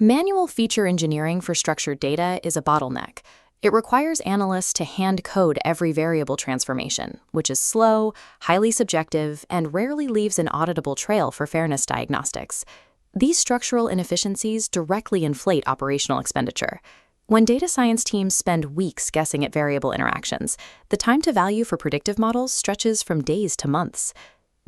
Manual feature engineering for structured data is a bottleneck. It requires analysts to hand code every variable transformation, which is slow, highly subjective, and rarely leaves an auditable trail for fairness diagnostics. These structural inefficiencies directly inflate operational expenditure. When data science teams spend weeks guessing at variable interactions, the time to value for predictive models stretches from days to months.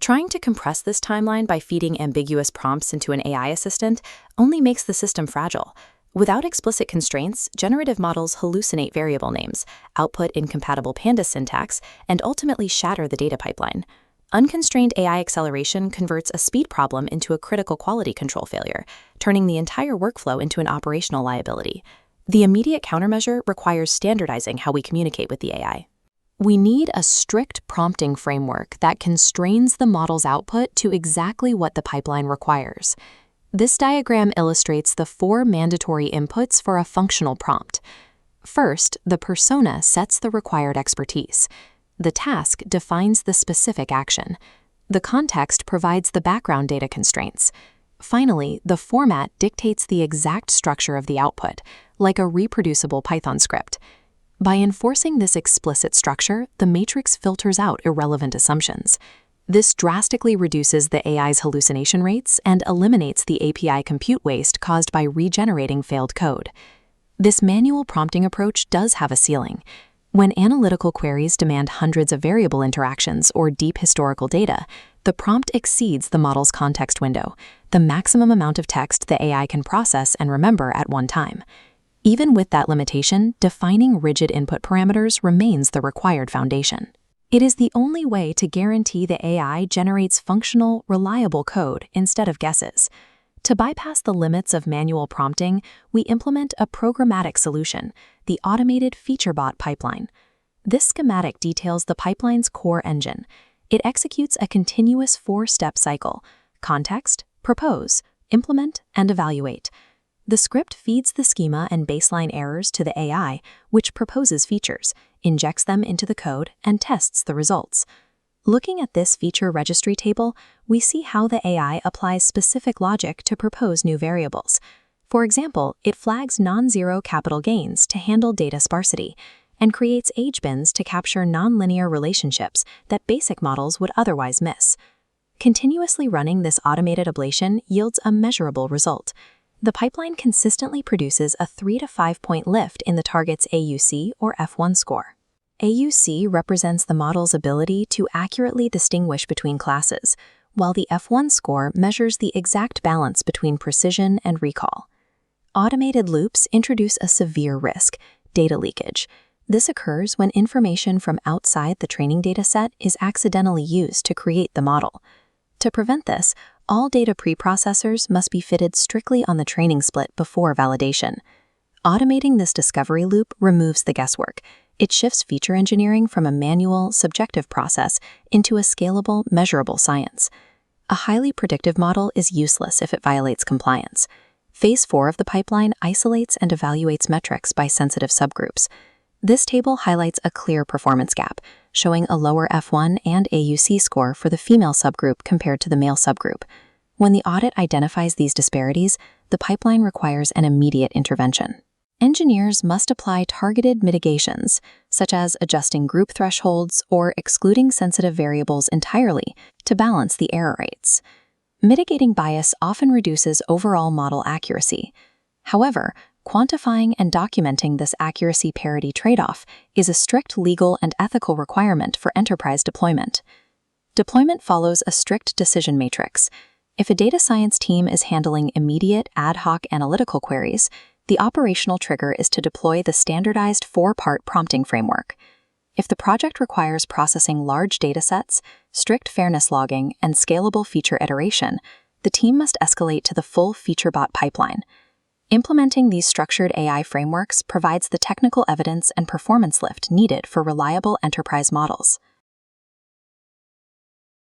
Trying to compress this timeline by feeding ambiguous prompts into an AI assistant only makes the system fragile. Without explicit constraints, generative models hallucinate variable names, output incompatible pandas syntax, and ultimately shatter the data pipeline. Unconstrained AI acceleration converts a speed problem into a critical quality control failure, turning the entire workflow into an operational liability. The immediate countermeasure requires standardizing how we communicate with the AI. We need a strict prompting framework that constrains the model's output to exactly what the pipeline requires. This diagram illustrates the 4 mandatory inputs for a functional prompt. First, the persona sets the required expertise. The task defines the specific action. The context provides the background data constraints. Finally, the format dictates the exact structure of the output, like a reproducible Python script. By enforcing this explicit structure, the matrix filters out irrelevant assumptions. This drastically reduces the AI's hallucination rates and eliminates the API compute waste caused by regenerating failed code. This manual prompting approach does have a ceiling. When analytical queries demand hundreds of variable interactions or deep historical data, the prompt exceeds the model's context window, the maximum amount of text the AI can process and remember at one time. Even with that limitation, defining rigid input parameters remains the required foundation. It is the only way to guarantee the AI generates functional, reliable code instead of guesses. To bypass the limits of manual prompting, we implement a programmatic solution, the automated featurebot pipeline. This schematic details the pipeline's core engine. It executes a continuous 4-step cycle: context, propose, implement, and evaluate. The script feeds the schema and baseline errors to the AI, which proposes features, injects them into the code, and tests the results. Looking at this feature registry table, we see how the AI applies specific logic to propose new variables. For example, it flags non-zero capital gains to handle data sparsity, and creates age bins to capture nonlinear relationships that basic models would otherwise miss. Continuously running this automated ablation yields a measurable result. The pipeline consistently produces a 3 to 5 point lift in the target's AUC or F1 score. AUC represents the model's ability to accurately distinguish between classes, while the F1 score measures the exact balance between precision and recall. Automated loops introduce a severe risk: data leakage. This occurs when information from outside the training dataset is accidentally used to create the model. To prevent this, all data preprocessors must be fitted strictly on the training split before validation. Automating this discovery loop removes the guesswork. It shifts feature engineering from a manual, subjective process into a scalable, measurable science. A highly predictive model is useless if it violates compliance. Phase 4 of the pipeline isolates and evaluates metrics by sensitive subgroups. This table highlights a clear performance gap, showing a lower F1 and AUC score for the female subgroup compared to the male subgroup. When the audit identifies these disparities, the pipeline requires an immediate intervention. Engineers must apply targeted mitigations, such as adjusting group thresholds or excluding sensitive variables entirely to balance the error rates. Mitigating bias often reduces overall model accuracy. However, quantifying and documenting this accuracy parity trade-off is a strict legal and ethical requirement for enterprise deployment. Deployment follows a strict decision matrix. If a data science team is handling immediate ad hoc analytical queries, the operational trigger is to deploy the standardized 4-part prompting framework. If the project requires processing large datasets, strict fairness logging, and scalable feature iteration, the team must escalate to the full featurebot pipeline. Implementing these structured AI frameworks provides the technical evidence and performance lift needed for reliable enterprise models.